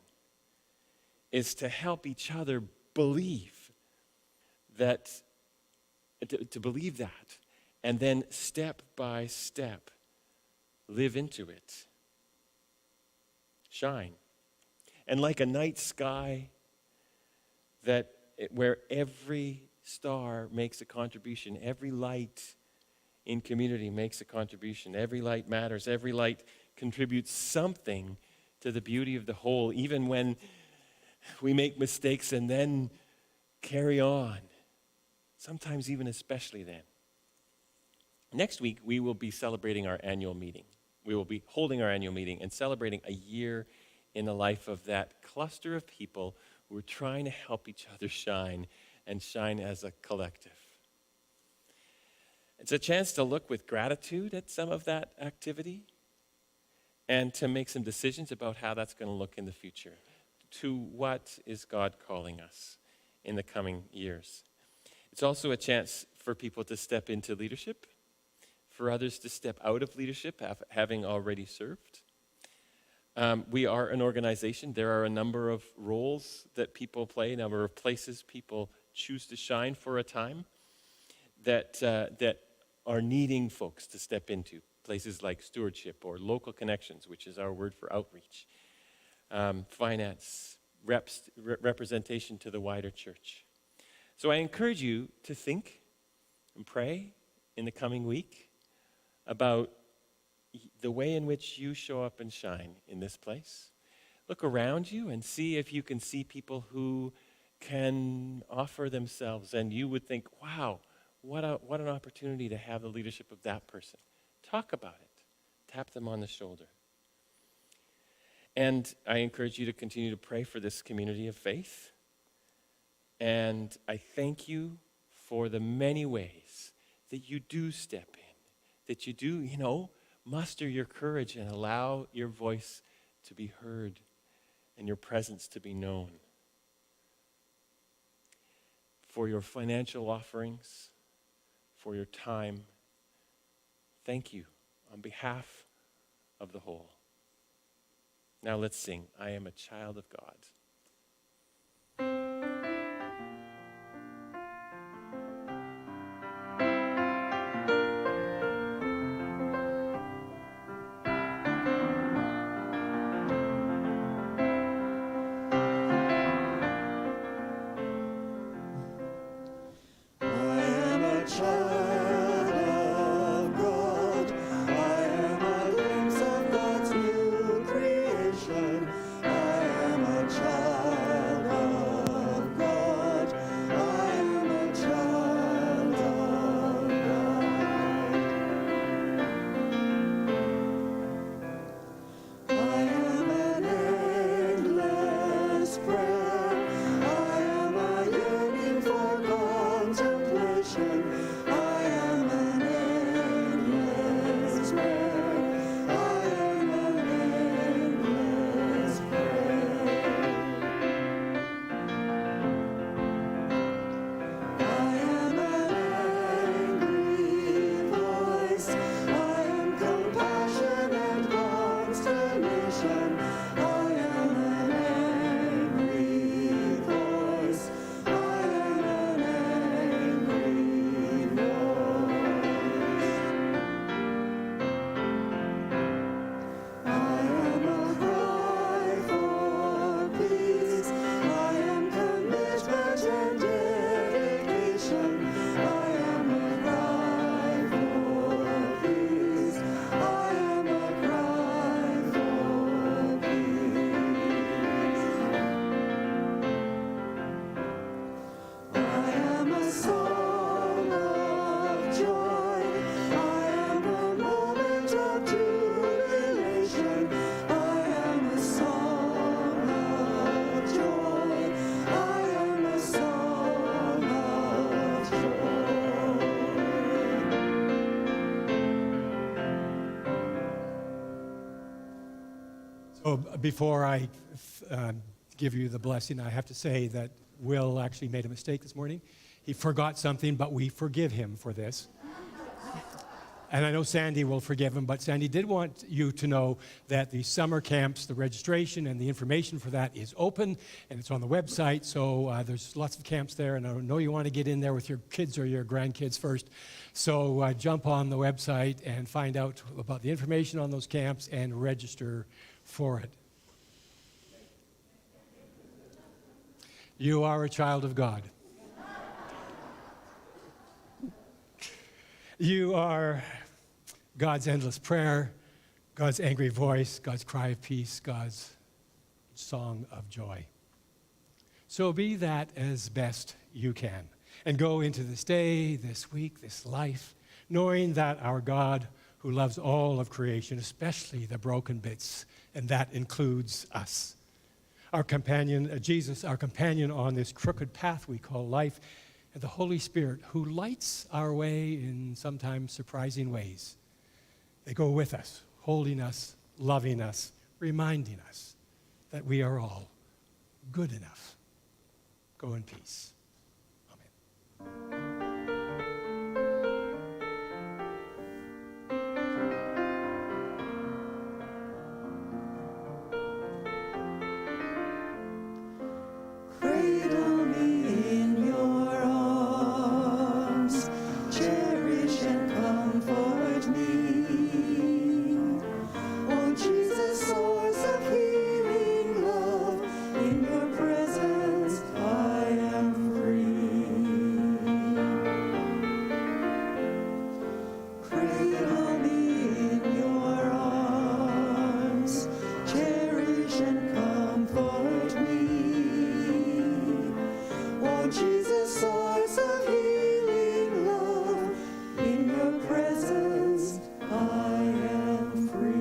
is to help each other believe that, to believe that, and then step by step live into it. Shine. And like a night sky where every star makes a contribution, every light in community makes a contribution, every light matters, every light contributes something to the beauty of the whole, even when we make mistakes and then carry on, sometimes even especially then. Next week, we will be celebrating our annual meeting. We will be holding our annual meeting and celebrating a year in the life of that cluster of people who are trying to help each other shine and shine as a collective. It's a chance to look with gratitude at some of that activity and to make some decisions about how that's going to look in the future. To what is God calling us in the coming years? It's also a chance for people to step into leadership, for others to step out of leadership, having already served. We are an organization. There are a number of roles that people play, a number of places people choose to shine for a time that are needing folks to step into. Places like stewardship or local connections, which is our word for outreach. Finance, representation to the wider church. So I encourage you to think and pray in the coming week about the way in which you show up and shine in this place. Look around you and see if you can see people who can offer themselves, and you would think, wow, what an opportunity to have the leadership of that person. Talk about it. Tap them on the shoulder. And I encourage you to continue to pray for this community of faith. And I thank you for the many ways that you do step in, that you do, muster your courage and allow your voice to be heard and your presence to be known. For your financial offerings, for your time, thank you on behalf of the whole. Now let's sing, I Am a Child of God. Child Oh, before I give you the blessing, I have to say that Will actually made a mistake this morning. He forgot something, but we forgive him for this. And I know Sandy will forgive him, but Sandy did want you to know that the summer camps, the registration and the information for that is open, and it's on the website, so there's lots of camps there, and I know you want to get in there with your kids or your grandkids first. So jump on the website and find out about the information on those camps and register for it. You are a child of God. You are God's endless prayer, God's angry voice, God's cry of peace, God's song of joy. So be that as best you can. And go into this day, this week, this life, knowing that our God, who loves all of creation, especially the broken bits, and that includes us, our companion, Jesus, our companion on this crooked path we call life, and the Holy Spirit, who lights our way in sometimes surprising ways. They go with us, holding us, loving us, reminding us that we are all good enough. Go in peace. Amen. Cradle me in your arms, cherish and comfort me. Oh Jesus, source of healing love, in your presence I am free. Cradle me in your arms, cherish and comfort me. Oh Jesus, source of healing love, in your presence I am free.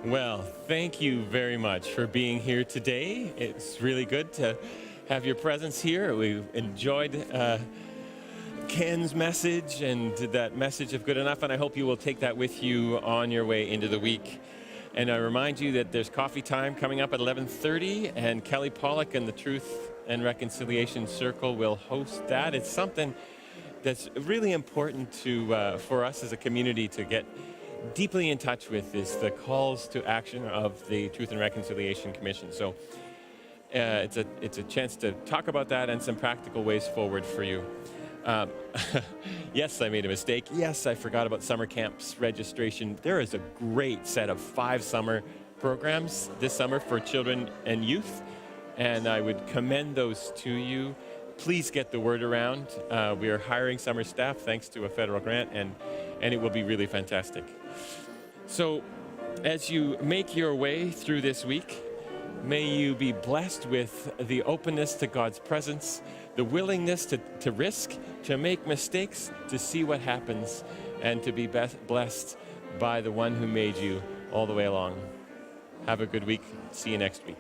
Well, thank you very much for being here today. It's really good to have your presence here. We enjoyed Ken's message and that message of good enough, and I hope you will take that with you on your way into the week. And I remind you that there's coffee time coming up at 11:30, and Kelly Pollock and the Truth and Reconciliation Circle will host that. It's something that's really important for us as a community to get deeply in touch with, is the calls to action of the Truth and Reconciliation Commission. So it's a chance to talk about that and some practical ways forward for you. Yes, I made a mistake. Yes, I forgot about summer camps registration. There is a great set of 5 summer programs this summer for children and youth, and I would commend those to you. Please get the word around. We are hiring summer staff thanks to a federal grant, and it will be really fantastic. So as you make your way through this week, may you be blessed with the openness to God's presence, the willingness to risk, to make mistakes, to see what happens, and to be blessed by the one who made you all the way along. Have a good week. See you next week.